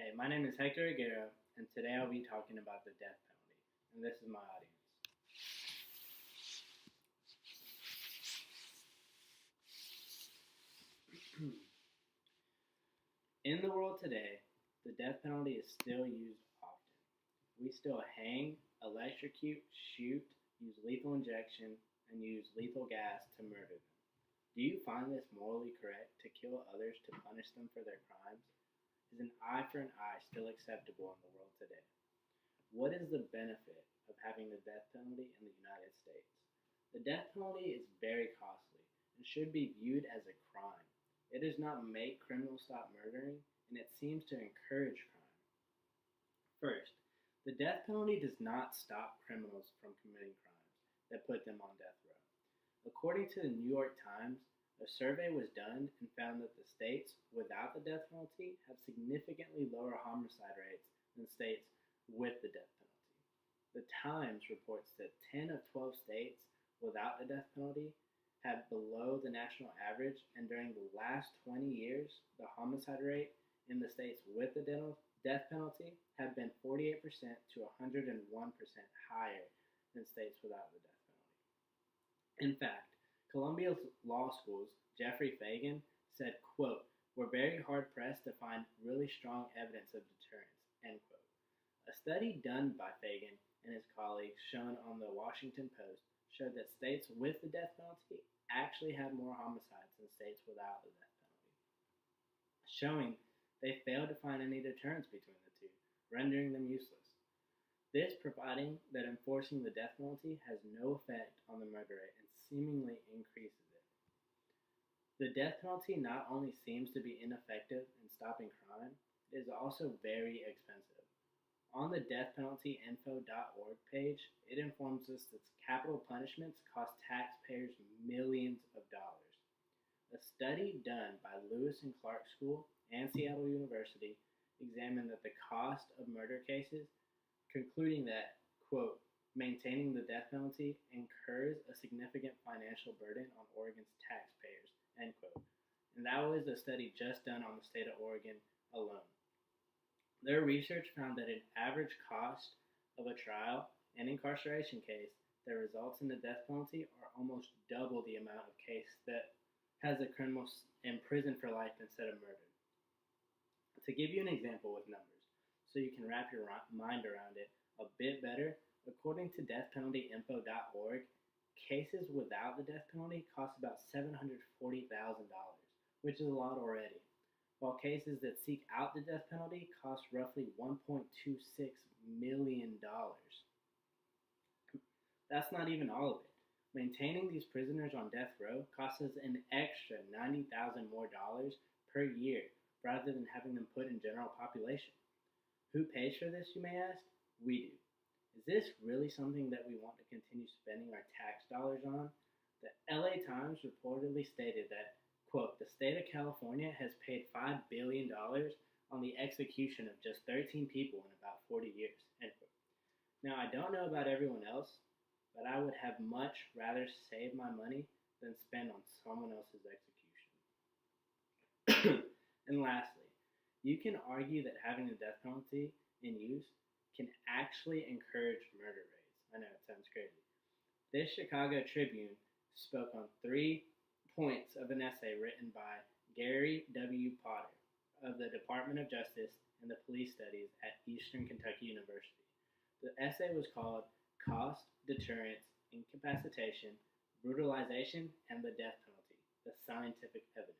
Hey, my name is Hector Aguero, and today I'll be talking about the death penalty. And this is my audience. In the world today, the death penalty is still used often. We still hang, electrocute, shoot, use lethal injection, and use lethal gas to murder them. Do you find this morally correct to kill others to punish them for their crimes? Is an eye for an eye still acceptable in the world today? What is the benefit of having the death penalty in the United States? The death penalty is very costly and should be viewed as a crime. It does not make criminals stop murdering, and it seems to encourage crime. First, the death penalty does not stop criminals from committing crimes that put them on death row. According to the New York Times, a survey was done and found that the states without the death penalty have significantly lower homicide rates than states with the death penalty. The Times reports that 10 of 12 states without the death penalty have below the national average, and during the last 20 years, the homicide rate in the states with the death penalty have been 48% to 101% higher than states without the death penalty. In fact, Columbia Law School's Jeffrey Fagan said, quote, "We're very hard pressed to find really strong evidence of deterrence," end quote. A study done by Fagan and his colleagues shown on the Washington Post showed that states with the death penalty actually had more homicides than states without the death penalty, showing they failed to find any deterrence between the two, rendering them useless. This providing that enforcing the death penalty has no effect on the murder rate and seemingly increases it. The death penalty not only seems to be ineffective in stopping crime, it is also very expensive. On the deathpenaltyinfo.org page, it informs us that capital punishments cost taxpayers millions of dollars. A study done by Lewis and Clark School and Seattle University examined that the cost of murder cases, concluding that, quote, "maintaining the death penalty incurs a significant financial burden on Oregon's taxpayers," end quote. And that was a study just done on the state of Oregon alone. Their research found that an average cost of a trial and incarceration case that results in the death penalty are almost double the amount of case that has a criminal in prison for life instead of murdered. To give you an example with numbers, so you can wrap your mind around it a bit better, according to deathpenaltyinfo.org, cases without the death penalty cost about $740,000, which is a lot already, while cases that seek out the death penalty cost roughly $1.26 million. That's not even all of it. Maintaining these prisoners on death row costs us an extra $90,000 more per year rather than having them put in general population. Who pays for this, you may ask? We do. Is this really something that we want to continue spending our tax dollars on? The LA Times reportedly stated that, quote, "the state of California has paid $5 billion on the execution of just 13 people in about 40 years, end quote. Now, I don't know about everyone else, but I would have much rather save my money than spend on someone else's execution. And lastly, you can argue that having the death penalty in use can actually encourage murder rates. I know it sounds crazy. This Chicago Tribune spoke on 3 points of an essay written by Gary W. Potter of the Department of Justice and the Police Studies at Eastern Kentucky University. The essay was called "Cost, Deterrence, Incapacitation, Brutalization, and the Death Penalty: The Scientific Evidence."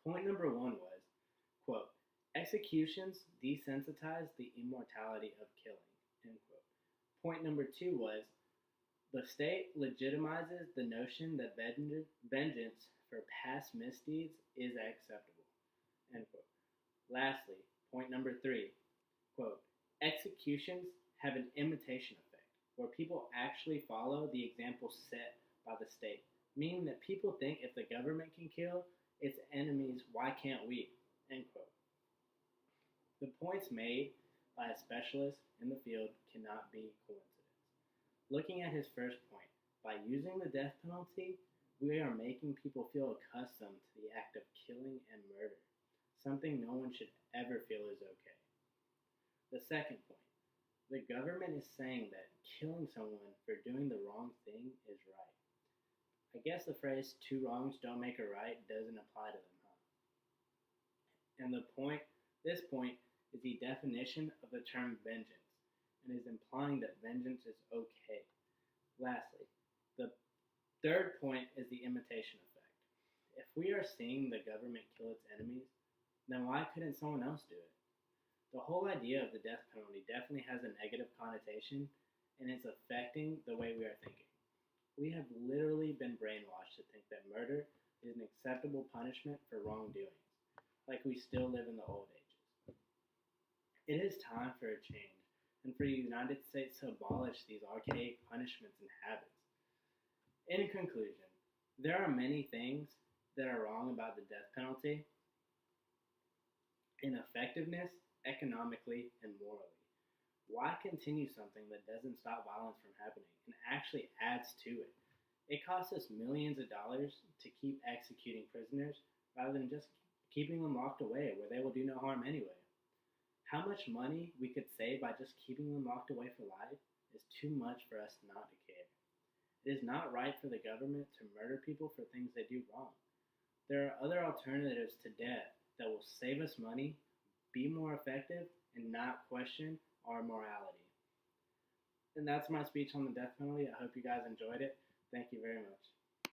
Point number 1 was, quote, "executions desensitize the immortality of killing," end quote. Point number 2 was, "the state legitimizes the notion that vengeance for past misdeeds is acceptable," end quote. Lastly, point number 3, quote, "executions have an imitation effect, where people actually follow the example set by the state, meaning that people think if the government can kill its enemies, why can't we?" End quote. The points made by a specialist in the field cannot be coincidence. Looking at his first point, by using the death penalty, we are making people feel accustomed to the act of killing and murder. something no one should ever feel is okay. The second point, the government is saying that killing someone for doing the wrong thing is right. I guess the phrase two wrongs don't make a right doesn't apply to them, huh? And this point is the definition of the term vengeance and is implying that vengeance is okay. Lastly, the third point is the imitation effect. If we are seeing the government kill its enemies, then why couldn't someone else do it? The whole idea of the death penalty definitely has a negative connotation and it's affecting the way we are thinking. We have literally been brainwashed to think that murder is an acceptable punishment for wrongdoings, like we still live in the old ages. It is time for a change and for the United States to abolish these archaic punishments and habits. In conclusion, there are many things that are wrong about the death penalty in effectiveness, economically, and morally. Why continue something that doesn't stop violence from happening and actually adds to it? It costs us millions of dollars to keep executing prisoners rather than just keeping them locked away where they will do no harm anyway. How much money we could save by just keeping them locked away for life is too much for us not to care. It is not right for the government to murder people for things they do wrong. There are other alternatives to death that will save us money, be more effective, and not question our morality. And that's my speech on the death penalty. I hope you guys enjoyed it. Thank you very much.